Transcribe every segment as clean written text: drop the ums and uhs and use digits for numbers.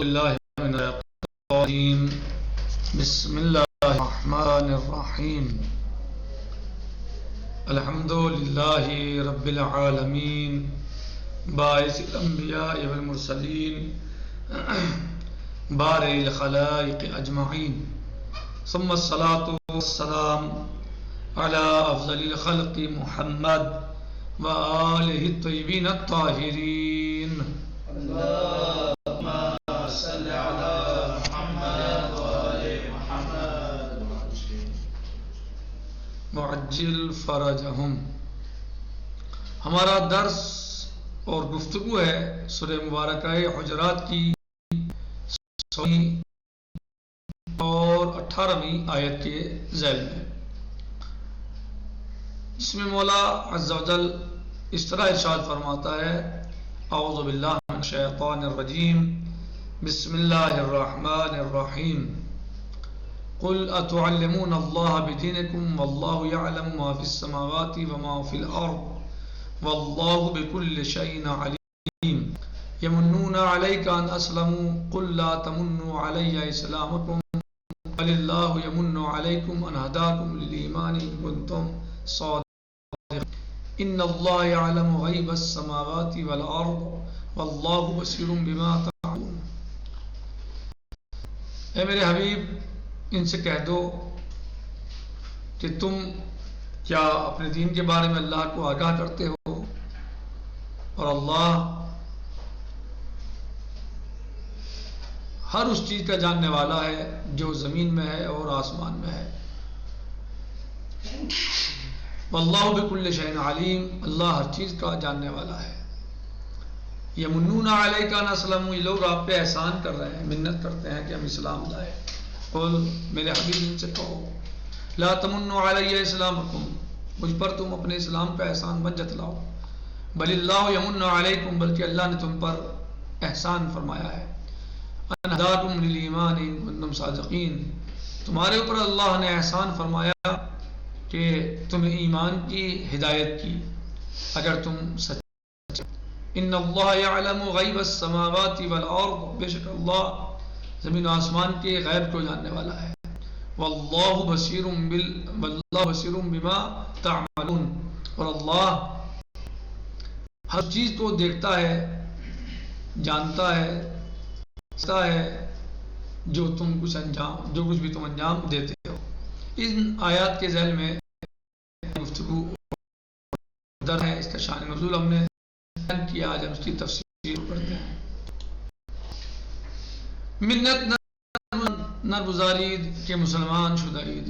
بالله من الرجيم. بسم الله الرحمن الرحيم. الحمد لله رب العالمين باعث الأنبياء والمرسلين بارئ الخلائق أجمعين، ثم الصلاة والسلام على أفضل الخلق محمد وآله الطيبين الطاهرين. اللهم صل على محمد وآل محمد معجل فرجهم. ہمارا درس اور گفتگو ہے سورہ مبارکہ حجرات کی 16 اور 18ویں آیت کے ذیل میں، جس میں مولا عز و جل اس طرح ارشاد فرماتا ہے: اعوذ باللہ من الشیطان الرجیم، بسم اللہ الرحمن الرحیم، قل اتعلمون اللہ بدینکم واللہ یعلم ما فی السماوات وما فی الارض واللہ بکل شیء علیم، یمنون علیک ان اسلموا قل لا تمنوا علی اسلامکم بل اللہ یمن علیکم ان ہداکم للایمان ان کنتم صادقین، ان اللہ یعلم غیب السماوات والارض واللہ بصیر بما تعملون۔ اے میرے حبیب، ان سے کہہ دو کہ تم کیا اپنے دین کے بارے میں اللہ کو آگاہ کرتے ہو، اور اللہ ہر اس چیز کا جاننے والا ہے جو زمین میں ہے اور آسمان میں ہے۔ واللہ بکل شیء علیم، اللہ ہر چیز کا جاننے والا ہے۔ یمنون علیک ان اسلموا، یہ لوگ آپ پہ احسان کر رہے ہیں، منت کرتے ہیں کہ ہم اسلام لائے۔ قل، میرے حبیب ان سے کہو، لا تمنوا علی اسلامکم، مجھ پر تم اپنے اسلام پہ احسان مت جتلاؤ، بل اللہ یمن علیکم، بلکہ اللہ نے تم پر احسان فرمایا ہے، ان ہداکم للایمان ان کنتم صادقین، تمہارے اوپر اللہ نے احسان فرمایا کہ تمہیں ایمان کی ہدایت کی اگر تم سچے۔ ان اللہ یعلم غیب السماوات والارض، بے شک اللہ زمین و آسمان کے غیب کو جاننے والا ہے۔ واللہ بصیر بما تعملون، اور اللہ ہر چیز کو دیکھتا ہے، جانتا ہے جو کچھ بھی تم انجام دیتے ہو۔ ان آیات کے ذیل میں گفتگو در ہے، اس کا شان نزول ہم نے بیان کیا، آج ہم اس کی تفسیر کرتے ہیں۔ منت نرگزاری کے مسلمان شدہ عید،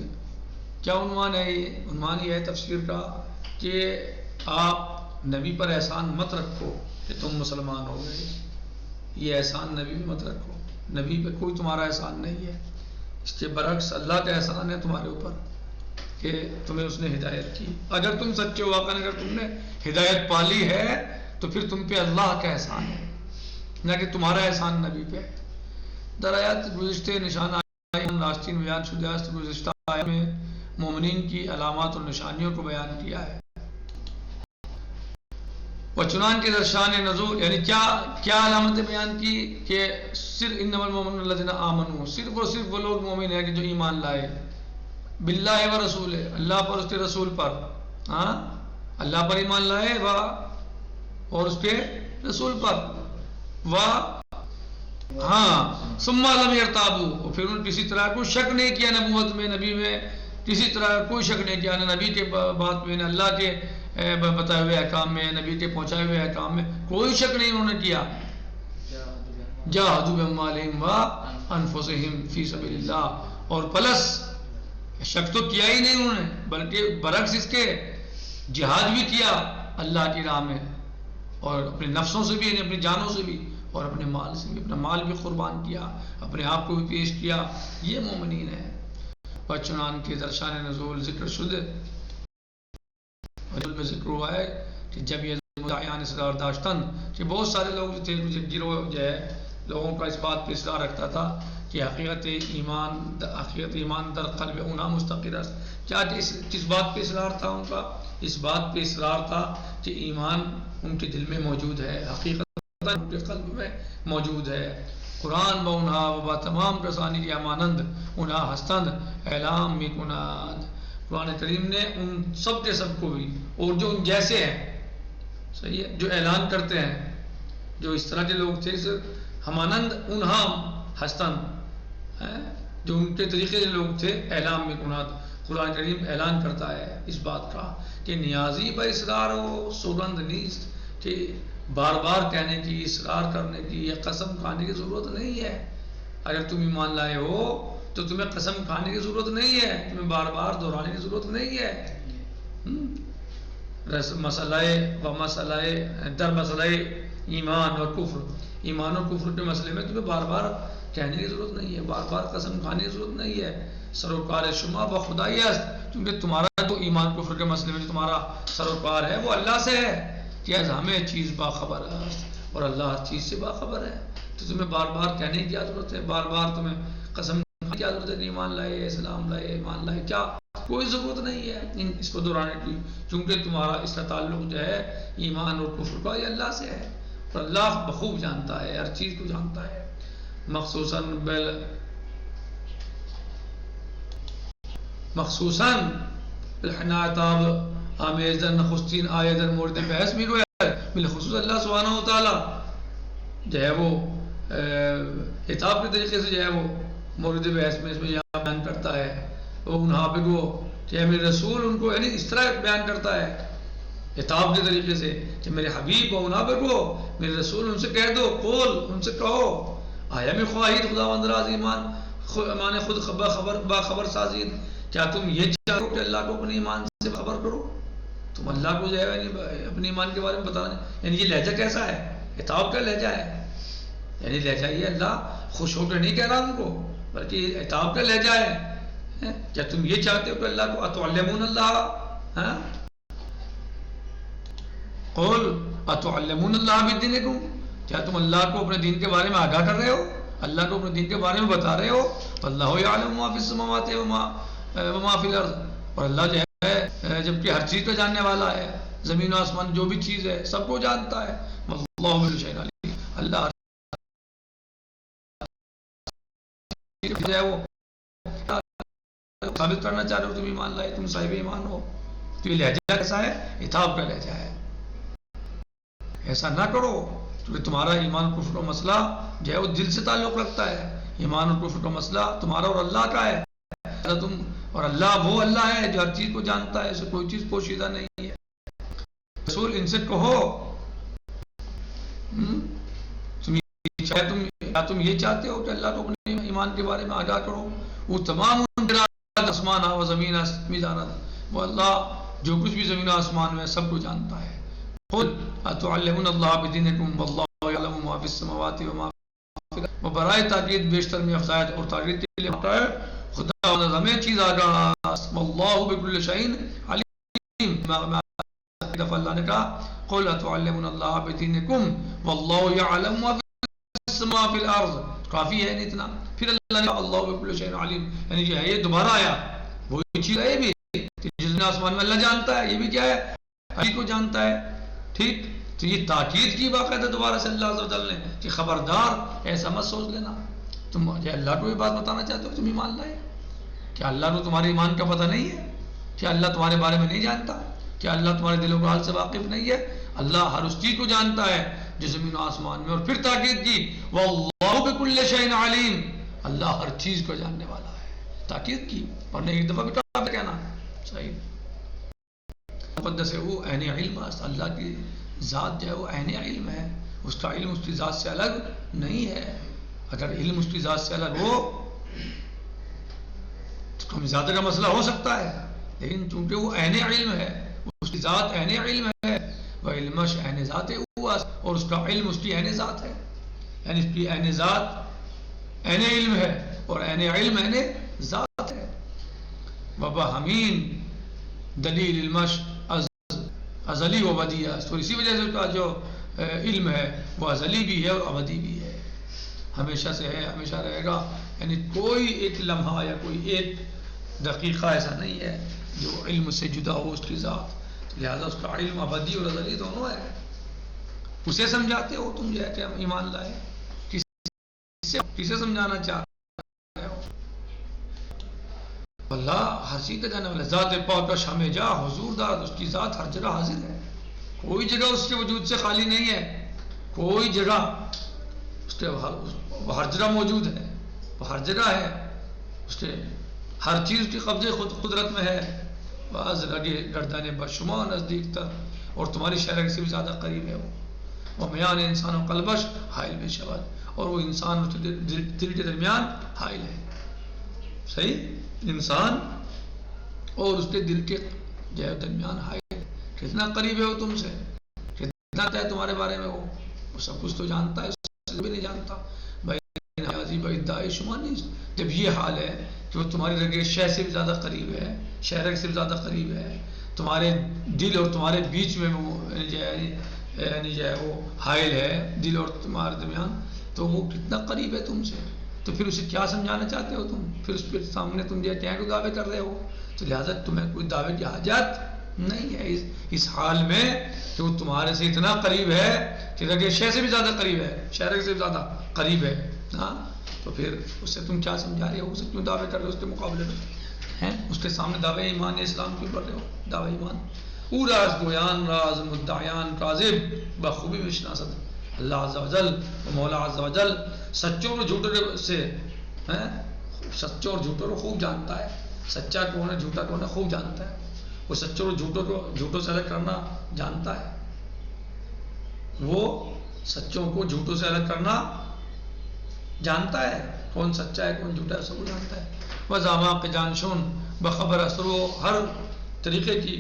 کیا عنوان ہے؟ یہ عنوان یہ ہے تفسیر کا کہ آپ نبی پر احسان مت رکھو کہ تم مسلمان ہو گئے، یہ احسان نبی پہ مت رکھو، نبی پہ کوئی تمہارا احسان نہیں ہے، اس کے برعکس اللہ کا احسان ہے تمہارے اوپر کہ تمہیں اس نے ہدایت کی۔ اگر تم سچے واقعا اگر تم نے ہدایت پالی ہے تو پھر تم پہ اللہ کا احسان ہے، نہ کہ تمہارا احسان نبی پہ ہے۔ درآیات گزشتہ نشان راستین بیان شدہ است، گزشتہ آیت میں مومنین کی علامات اور نشانیوں کو بیان کیا ہے۔ وچنان کے درشان نزول، یعنی کیا علامتیں بیان کی کہ صرف انما المؤمنون الذین آمنوا، صرف اور صرف وہ لوگ مومن ہیں کہ جو ایمان لائے، باللہ و رسول، اللہ پر اس کے رسول پر، اللہ پر ایمان لائے اور اس کے رسول پر، ثم لم یرتابوا، پھر ان کسی طرح کوئی شک نہیں کیا نبوت میں، نبی میں کسی طرح کوئی شک نہیں کیا، نہ نبی کے بات میں، نہ اللہ کے بتائے ہوئے احکام میں، نبی کے پہنچائے ہوئے احکام میں کوئی شک نہیں انہوں نے کیا۔ جاہدوا باموالہم وانفسہم فی سبیل اللہ، اور پلس شک تو کیا ہی نہیں انہوں نے، بلکہ برعکس اس کے جہاد بھی کیا اللہ کی راہ میں، اور اپنے نفسوں سے بھی، یعنی اپنی جانوں سے بھی، اور اپنے مال سے بھی، اپنا مال بھی قربان کیا، اپنے آپ کو بھی پیش کیا، یہ مومنین ہیں۔ بچنان کے درشان نزول ذکر شدہ میں ذکر ہوا ہے کہ جب یہ مدعیان اصرار داشتن، کہ بہت سارے لوگ جو تھے، گروہ جو ہے لوگوں کا اس بات پہ اصرار رکھتا تھا کہ حقیقت ایمان در قلب اونا مستقر است۔ کیا کس بات پہ اصرار تھا ان کا؟ اس بات پہ اصرار تھا کہ ایمان ان کے دل میں موجود ہے، حقیقت ان کے قلب میں موجود ہے، قرآن با انہا و با تمام کسانی کی امانند انہا ہستند اعلام می کنند. قرآن کریم نے ان سب کے سب کو بھی اور جو ان جیسے ہیں صحیح ہے جو اعلان کرتے ہیں جو اس طرح کے لوگ تھے ہمانند انہا ہستند جو ان کے طریقے کے لوگ تھے اعلام میں کنات. قرآن کریم اعلان کرتا ہے اس بات کا کہ نیازی با اصرار و سوگند نیست کہ بار بار کہنے کی اصرار کرنے کی یا قسم کھانے کی ضرورت نہیں ہے. اگر تم ایمان لائے ہو تو تمہیں قسم کھانے کی ضرورت نہیں ہے, تمہیں بار بار دہرانے کی ضرورت نہیں ہے. در مسئلہ ایمان اور کفر, ایمان اور کفر کے مسئلے میں تمہیں بار بار کہنے کی ضرورت نہیں ہے, بار بار قسم کھانے کی ضرورت نہیں ہے. سروکار شما بخدائی است, کیونکہ تمہارا تو ایمان کفر کے مسئلے میں جو تمہارا سروکار ہے وہ اللہ سے ہے. کہ ہمیں چیز باخبر ہے اور اللہ ہر چیز سے باخبر ہے, تو تمہیں بار بار کہنے کی کیا ضرورت ہے, بار بار تمہیں قسم کھانے کی کیا ضرورت ہے کہ ایمان لائے, اسلام لائے, ایمان لائے, کیا کوئی ضرورت نہیں ہے اس کو دہرانے کی, کیونکہ تمہارا اس کا تعلق جو ہے ایمان اور کفر کا یہ اللہ سے ہے, اور اللہ بخوب جانتا ہے, ہر چیز کو جانتا ہے. مخصوصاً بالحناتاب آمیزن نخستین آیتن مورد بحث بھی گویا ہے, بالخصوص اللہ سبحانہ وتعالی جو ہے وہ خطاب کے طریقے سے جو ہے وہ مورد بحث میں اس میں یہاں بیان کرتا ہے. وہ ان حافظ کو کہ میرے رسول ان کو یعنی اس طرح بیان کرتا ہے خطاب کے طریقے سے کہ میرے حبیب کو ان حافظ کو میرے رسول ان سے کہہ دو, قول ان سے کہو, آیا میں خواہید خدا وندراز ایمان مان خود باخبر سازید, کیا تم یہ چاہو کہ اللہ کو اپنے ایمان سے خبر کرو, تم اللہ کو جو ہے اپنے ایمان کے بارے میں بتانا. یعنی یہ لہجہ کیسا ہے, خطاب کا لہجہ ہے, یعنی لہجہ یہ اللہ خوش ہو کر نہیں کہہ رہا ان کو بلکہ یہ خطاب کا لہجہ ہے. کیا تم یہ چاہتے ہو کہ اللہ کو اتعلمون اللہ قول اتعلمون اللہ بدینکم, کیا تم اللہ کو اپنے دین کے بارے میں آگاہ کر رہے ہو, اللہ کو اپنے دین کے بارے میں بتا رہے ہو. اللہ یعلم ما فی السماوات وما فی الارض, اور اللہ جو ہے جبکہ ہر چیز کا جاننے والا ہے, زمین و آسمان جو بھی چیز ہے سب کو جانتا ہے. واللہ بكل شيء علیم, اللہ جو ہے وہ ثابت کرنا چاہ رہے ہو تم ایمان لائے, تم صاحب ایمان ہو, تو یہ لہجہ کیسا ہے, خطاب کا لہجہ ہے. ایسا نہ کرو کیونکہ تمہارا ایمان کفر و مسئلہ جو ہے وہ دل سے تعلق رکھتا ہے. ایمان اور کفر کا مسئلہ تمہارا اور اللہ کا ہے, تم اور اللہ وہ اللہ ہے جو ہر چیز کو جانتا ہے, اسے کوئی چیز پوشیدہ نہیں ہے. رسول ان سے کہو تم یہ چاہتے ہو کہ اللہ کو اپنے ایمان کے بارے میں آگاہ کرو. وہ تمام آسمان و زمین میزانت, وہ اللہ جو کچھ بھی زمین و آسمان میں سب کو جانتا ہے. خود اتعلمون اللہ بدینکم واللہ یعلم ما فی السماوات وما فی الارض, وہ برائے تاکید بیشتر میں افزائش اور تاکید کے لیے ہوتا ہے خدا ہمیں چیز آگاہ. واللہ بكل شيء علیم, دفعہ اللہ نے کہا قل اتعلمون اللہ بدینکم واللہ یعلم ما فی السماء فی الارض, کافی ہے نہیں اتنا. پھر اللہ نے کہا اللہ بكل شيء علیم, یعنی جو ہے یہ دوبارہ آیا وہی چیز ہے بھی جس نے آسمان میں اللہ جانتا ہے, یہ بھی کیا ہے ہر کو جانتا ہے. ٹھیک, تو یہ تاکید کی باقاعدہ دوبارہ سے اللہ عز و جل نے کہ خبردار ایسا مت سوچ لینا. تم اللہ کو یہ بات بتانا چاہتے ہو تم ایمان لائے, کیا اللہ کو تمہارے ایمان کا پتہ نہیں ہے, کیا اللہ تمہارے بارے میں نہیں جانتا, کیا اللہ تمہارے دل و حال سے واقف نہیں ہے. اللہ ہر اس چیز کو جانتا ہے جو زمین و آسمان میں. اور پھر تاکید کی واللہ بكل شيء علیم, اللہ ہر چیز کو جاننے والا ہے, تاکید کی. اور نہیں ایک دفعہ بھی کہنا صحیح مقدس ہے وہ عین علم, اللہ کی ذات جو ہے وہ عین علم ہے, اس کا علم اس کی ذات سے الگ نہیں ہے. اگر علم اس کی ذات سے الگ ہو تو کم زیادہ کا مسئلہ ہو سکتا ہے, لیکن چونکہ وہ عین علم ہے, اس کی ذات عین علم ہے, وہ علمش عین ذات ہوا, اور اس کا علم اس کی عین ذات ہے, یعنی اس کی عین ذات عین علم ہے اور عین علم عین ذات ہے. وبہمین دلیل علمش ازلی و ابدی ہے, تو اسی وجہ سے اس کا جو علم ہے وہ ازلی بھی ہے اور ابدی بھی ہے, ہمیشہ سے ہے, ہمیشہ رہے گا. یعنی کوئی ایک لمحہ یا کوئی ایک دقیقہ ایسا نہیں ہے جو علم سے جدا ہو اس کی ذات, لہذا اس کا علم ابدی اور ازلی دونوں ہے. اسے سمجھاتے ہو تم جو ہے کہ ہم ایمان لائے, کسے سمجھانا چاہتے ہو؟ اللہ ہر چیز کا جانے والا، ذات پاک کا شام جا حضور داد، اس کی ذات ہر جگہ حاضر ہے، کوئی جگہ اس کے وجود سے خالی نہیں ہے، کوئی جگہ اس کے ہر جگہ موجود ہے، وہ ہر جگہ ہے، اس کے ہر چیز کی قبضے قدرت میں ہے، بعض لگے گردانے بشمار نزدیک تر، اور تمہاری شرح سے بھی زیادہ قریب ہے وہ میان انسان و قلبش حائل بے شبد، اور وہ انسان اور دل کے درمیان حائل ہے، صحیح، انسان اور اس کے دل کے جو ہے درمیان حائل ہے، کتنا قریب ہے وہ تم سے، کتنا جانتا ہے تمہارے بارے میں، وہ سب کچھ تو جانتا ہے، اس سے بھی نہیں جانتا، جب یہ حال ہے کہ وہ تمہاری رگے شہ سے بھی زیادہ قریب ہے، شہرک سے بھی زیادہ قریب ہے، تمہارے دل اور تمہارے بیچ میں وہ جو ہے وہ حائل ہے، دل اور تمہارے درمیان، تو وہ کتنا قریب ہے تم سے، تو پھر اسے کیا سمجھانا چاہتے ہو تم؟ پھر اس کے سامنے تم یہ کیا کو دعوے کر رہے ہو؟ تو لہٰذا تمہیں کوئی دعوے کی حاجت نہیں ہے اس حال میں کہ وہ تمہارے سے اتنا قریب ہے کہ رگے شہ سے بھی زیادہ قریب ہے، شہرک سے بھی زیادہ قریب ہے، ہاں، تو پھر اس سے تم کیا سمجھا رہے ہو؟ اسے کیوں دعوے کر رہے ہو اس کے مقابلے میں ہیں؟ اس کے سامنے دعوے ایمان اسلام کیوں کر رہے ہو؟ دعوے ایمان او راز گویان راز مدعیان کاذب بخوبی بشناسد، اللہ عز و جل مولا عز و جل سچوں اور جھوٹوں سے سچوں اور جھوٹوں کو خوب جانتا ہے، سچا کون ہے جھوٹا کون ہے خوب جانتا ہے، وہ سچوں اور جھوٹوں سے الگ کرنا جانتا ہے، وہ سچوں کو جھوٹوں سے الگ کرنا جانتا ہے، کون سچا ہے کون جھوٹا ہے سب کو جانتا ہے، وزاما کے جانشون بخبر اثر و ہر طریقے کی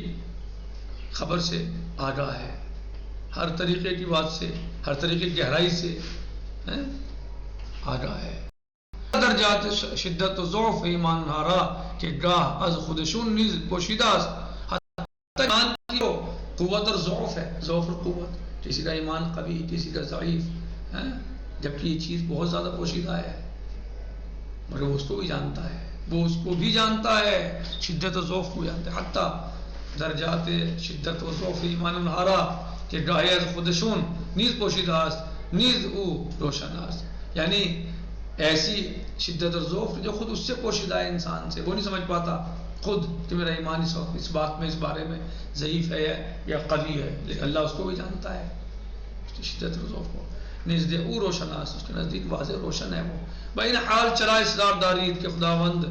خبر سے آگاہ ہے، ہر طریقے کی بات سے، ہر طریقے کی گہرائی سے آگاہ ہے، درجات شدت و ضعف ایمان ہارا کہ گاہ از خودشون نیز پوشیدہ است، ایمان کی قوت اور ضعف ہے، ضعف اور قوت، کسی کا ایمان قوی کسی کا ضعیف، جبکہ یہ چیز بہت زیادہ پوشیدہ ہے، مگر وہ اس کو بھی جانتا ہے، وہ اس کو بھی جانتا ہے، شدت و ضعف کو جانتا ہے، حتیٰ درجات شدت و ضعف ایمان ہارا کہ گاہ از خودشون نیز پوشیدہ است نیز او روشن است، یعنی ایسی شدت اور ضعف جو خود اس سے پوشیدہ ہے، انسان سے، وہ نہیں سمجھ پاتا خود کہ میرا ایمان اس بات میں اس بارے میں ضعیف ہے یا قوی ہے، لیکن اللہ اس کو بھی جانتا ہے، اس کی شدت اور ضعف کو، نزد او روشن است، اس کے نزدیک واضح روشن ہے وہ، بین حال چرا اسرار دارید کہ خداوند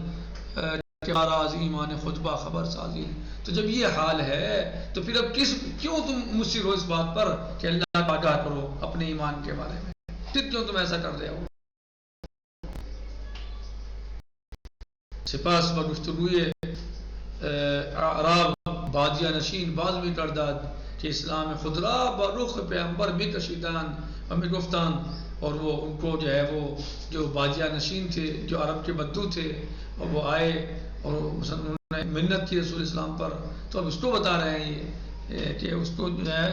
کے راز ایمان خود با خبر سازی، تو جب یہ حال ہے تو پھر اب کیوں تم مصر ہو اس بات پر کہ اللہ کا آگاہ کرو اپنے ایمان کے بارے میں، پھر کیوں تم ایسا کر رہے ہو؟ سپاس و گفتگوی اعراب بادیہ نشین باز میں کرداد کہ اسلام خود را با رخ پیغمبر بھی کشیدان و میں گفتان، اور وہ ان کو جو ہے وہ جو بادیہ نشین تھے جو عرب کے بدو تھے اور وہ آئے اور انہوں نے منت کی رسول اسلام پر، تو اب اس کو بتا رہے ہیں یہ کہ اس کو جو ہے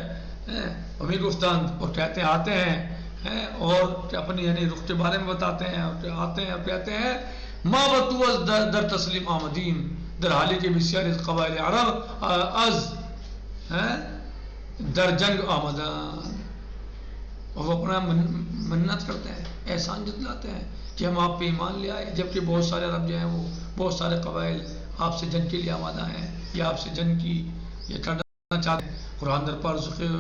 امیر گفتان اور کہتے آتے ہیں اور اپنی یعنی رخ کے بارے میں بتاتے ہیں اور آتے ہیں اور کہتے ہیں ما بطوز در تسلیم آمدین در حالی کے بسیار قبائل عرب از در جنگ آمدان، اور وہ اپنا منت کرتے ہیں، احسان جتلاتے ہیں کہ ہم آپ پہ ایمان لے آئے، جبکہ بہت سارے عرب جو ہیں وہ بہت سارے قبائل آپ سے جنگ کے لیے آمادہ ہیں یا آپ سے جنگ کی یہ کرنا چاہتے ہیں، قرآن در پر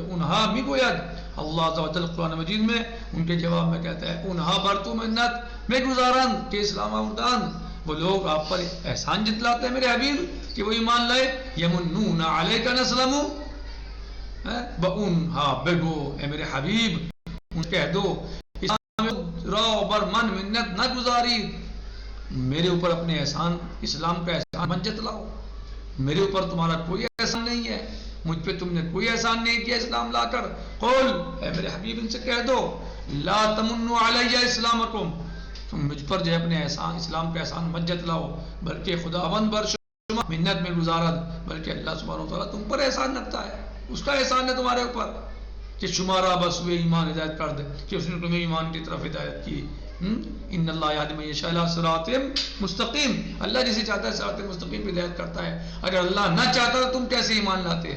انہا می گوید، اللہ عز و جل قرآن مجید میں ان کے جواب میں کہتا ہے انہا بر تو منت میں گزارن کہ اسلام آوردان، وہ لوگ آپ پر احسان جتلاتے ہیں میرے حبیب کہ وہ ایمان لائے، یمنون علیک نسلمو بَأُنْہا بگو اے میرے حبیب ان کہہ دو اسلام راو بر من منت نہ گزاری، میرے اوپر اپنے احسان اسلام کا احسان من جتلاؤ، میرے اوپر تمہارا کوئی احسان نہیں ہے، مجھ پہ تم نے کوئی احسان نہیں کیا اسلام لا کر، قول اے میرے حبیب ان سے کہہ دو لا تمنوا علی اسلامکم، تم مجھ پر جو ہے اپنے احسان اسلام کا احسان مت جتلاؤ، بلکہ خداوند بر شما منت میں گزارت، بلکہ اللہ سبحانہ وتعالیٰ تم پر احسان رکھتا ہے، اس کا احسان ہے تمہارے اوپر کہ شمارا بس وہ ایمان ہدایت کر دے کہ اس نے تمہیں ایمان کی طرف ہدایت کی، ان اللہ یہدی من یشاء الی صراط مستقیم، اللہ جسے چاہتا ہے صراط مستقیم پہ ہدایت کرتا ہے، اگر اللہ نہ چاہتا تو تم کیسے ایمان لاتے،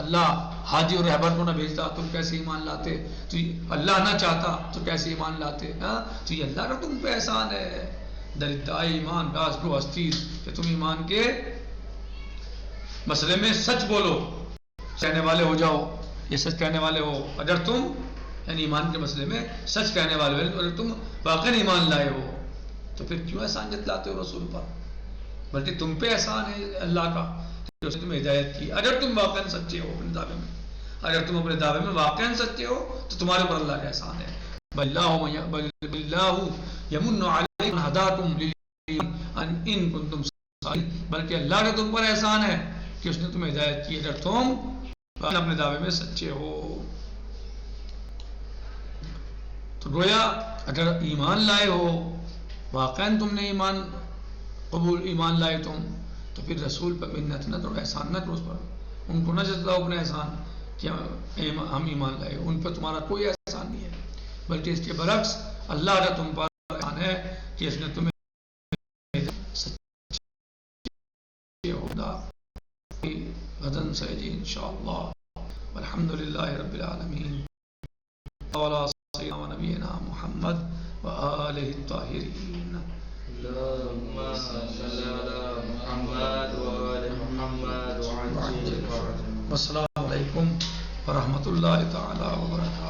اللہ حاجی اور رہبر کو نہ بھیجتا تم کیسے ایمان لاتے؟ تو اللہ نہ چاہتا تو کیسے ایمان لاتے؟ تو یہ اللہ کا تم پہ احسان ہے. در ادعای ایمان راز کو ہستی کہ تم ایمان کے مسئلے میں سچ بولو، کہنے والے ہو جاؤ. یہ سچ کہنے والے ہو اگر تم، یعنی ایمان کے مسئلے میں سچ کہنے والے ہو، اگر تم واقعی ایمان لائے ہو تو پھر کیوں احسان جتلاتے ہو رسول پر؟ بلکہ تم پہ احسان ہے اللہ کا کہ اس نے تمہیں ہدایت کی. اگر تم واقعی سچے ہو اپنے دعوے میں، اگر تم اپنے دعوے میں واقعی سچے ہو تو تمہارے اوپر اللہ کا احسان ہے. بلّہ یمن علیکم ان ہداکم للایمان ان کنتم صادقین، بلکہ اللہ کا تم پر احسان ہے کہ اس نے تمہیں ہدایت کی اگر تم اپنے دعوے میں سچے ہو. تو گویا اگر ایمان لائے ہو، واقعاً تم نے ایمان لائے تم، تو پھر رسول پر منت نہ کرو، احسان نہ کرو اس پر، ان کو نہ جتلاؤ اپنے احسان کہ ہم ایمان لائے. ان پر تمہارا کوئی احسان نہیں ہے، بلکہ اس کے برعکس اللہ کا تم پر احسان ہے کہ اس نے تمہیں غدن سیدی انشاءاللہ. والحمد للہ رب العالمین وعلی سیدنا و نبینا محمد وآلہ الطاہرین. اللهم صل على محمد وآل محمد وعجل فرجهم. والسلام علیکم ورحمۃ اللہ تعالی وبرکاتہ.